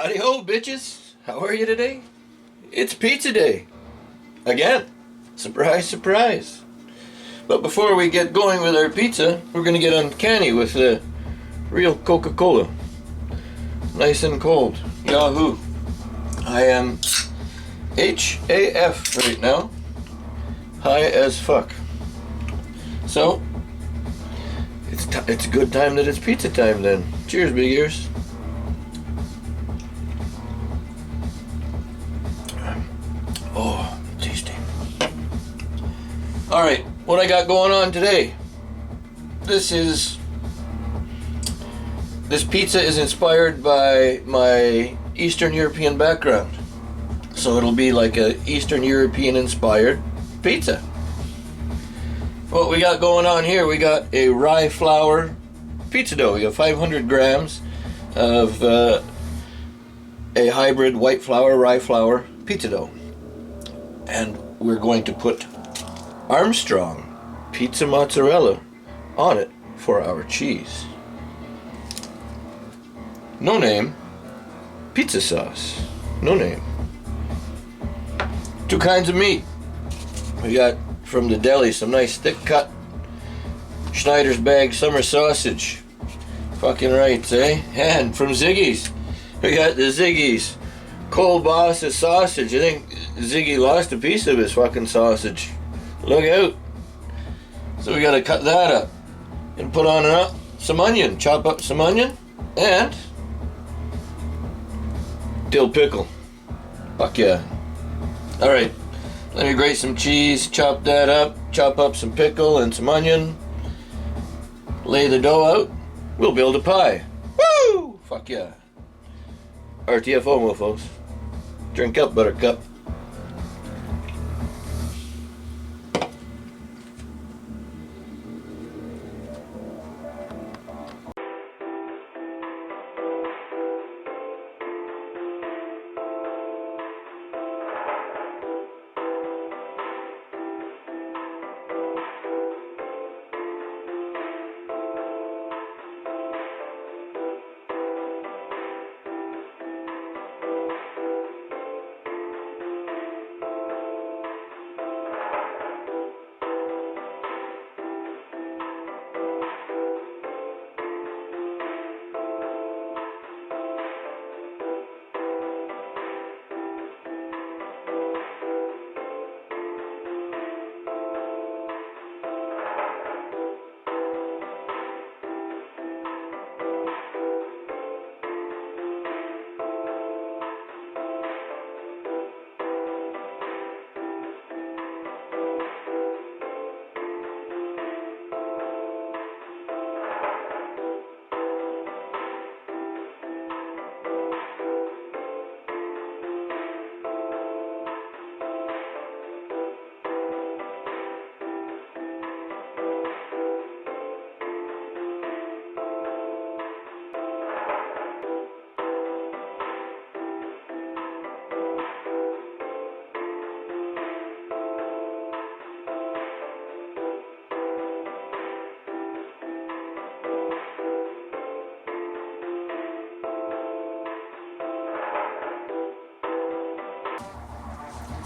Howdy ho, bitches. How are you today? It's pizza day. Again. Surprise, surprise. But before we get going with our pizza, we're going to get uncanny with the real Coca-Cola. Nice and cold. Yahoo. I am HAF right now. High as fuck. So, it's a good time that it's pizza time then. Cheers, big ears. Oh, tasty. Alright, what I got going on today? This pizza is inspired by my Eastern European background. So it'll be like a Eastern European inspired pizza. What we got going on here, we got a rye flour pizza dough. We got 500 grams of a hybrid white flour, rye flour pizza dough. And we're going to put Armstrong pizza mozzarella on it for our cheese. No name pizza sauce. No name. 2 kinds of meat. We got from the deli some nice thick cut Schneider's bag summer sausage. Fucking right, eh? And from Ziggy's, we got the Ziggy's Kolbassa sausage. I think Ziggy lost a piece of his fucking sausage. Look out. So we gotta cut that up and put on some onion. Chop up some onion and dill pickle. Fuck yeah. Alright, let me grate some cheese, chop that up, chop up some pickle and some onion, lay the dough out, we'll build a pie. Woo! Fuck yeah. RTFO, mofos. Drink up, buttercup.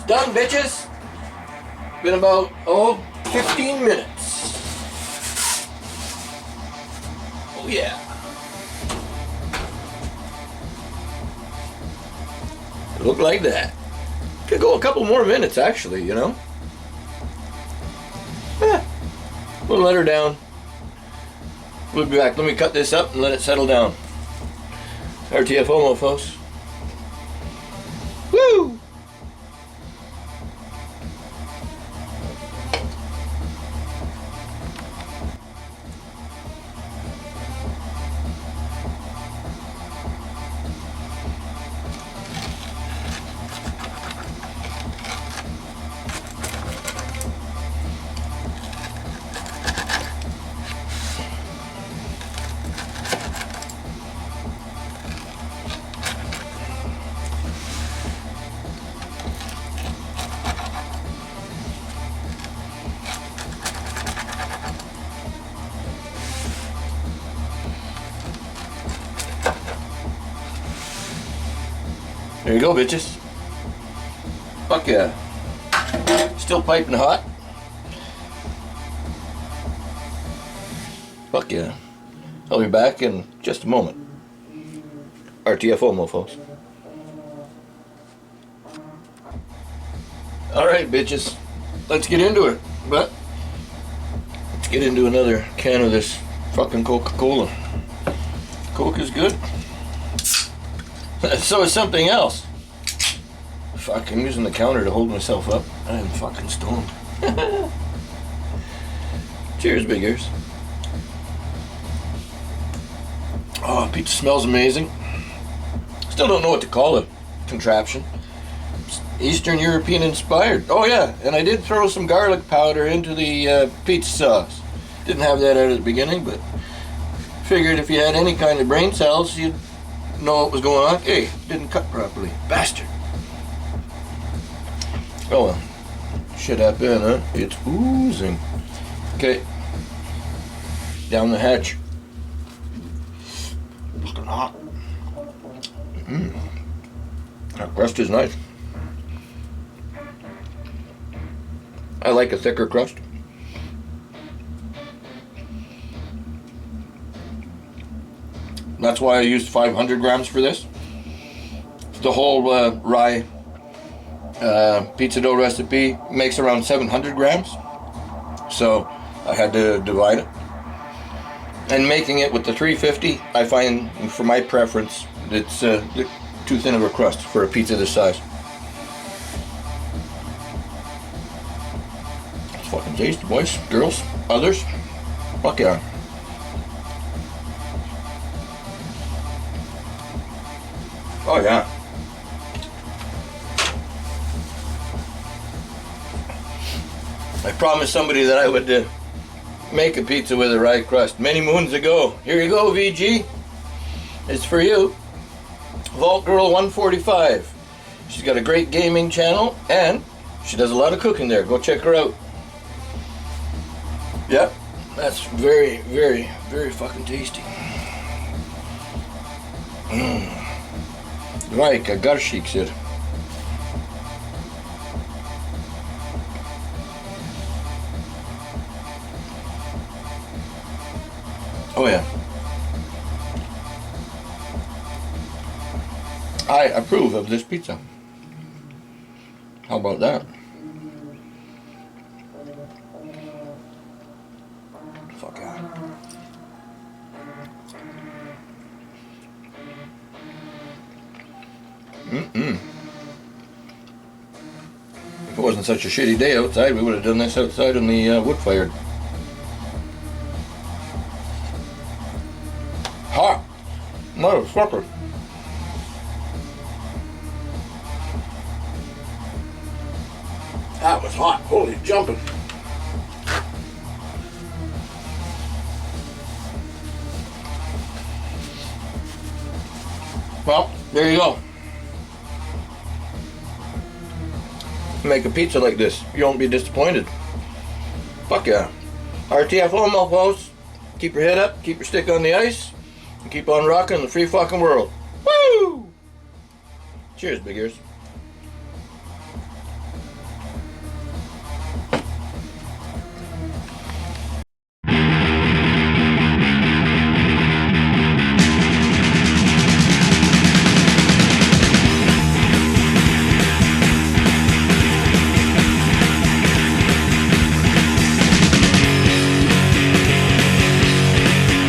Done, bitches. Been about 15 minutes. Oh yeah. Look like that. Could go a couple more minutes actually, you know. We'll let her down. We'll be back. Let me cut this up and let it settle down. RTFO, mofos. Woo! There you go, bitches. Fuck yeah. Still piping hot. Fuck yeah. I'll be back in just a moment. RTFO, mofos. Alright, bitches. Let's get into it. But let's get into another can of this fucking Coca-Cola. Coke is good. So is something else. Fuck, I'm using the counter to hold myself up. I am fucking stoned. Cheers, big ears. Oh, pizza smells amazing. Still don't know what to call it. Contraption. Eastern European inspired. Oh yeah, and I did throw some garlic powder into the pizza sauce. Didn't have that out at the beginning, but figured if you had any kind of brain cells, you'd know what was going on. Hey, didn't cut properly. Bastard. Oh well. Shit happened, huh? It's oozing. Okay. Down the hatch. Fucking hot. That crust is nice. I like a thicker crust. That's why I used 500 grams for this. The whole rye pizza dough recipe makes around 700 grams. So I had to divide it. And making it with the 350, I find, for my preference, it's too thin of a crust for a pizza this size. It's fucking tasty, boys, girls, others. Fuck yeah. Oh yeah. I promised somebody that I would make a pizza with a rye crust many moons ago. Here you go, VG. It's for you. Vault Girl 145. She's got a great gaming channel and she does a lot of cooking there. Go check her out. Yep, that's very, very, very fucking tasty. Like a garshik said. Oh yeah. I approve of this pizza. How about that? Fuck yeah. If it wasn't such a shitty day outside, we would have done this outside in the wood-fired. Hot! Motherfucker! That was hot. Holy jumping. Well, there you go. Make a pizza like this. You won't be disappointed. Fuck yeah. RTFO, mofos. Keep your head up, keep your stick on the ice, and keep on rocking the free fucking world. Woo! Cheers, big ears.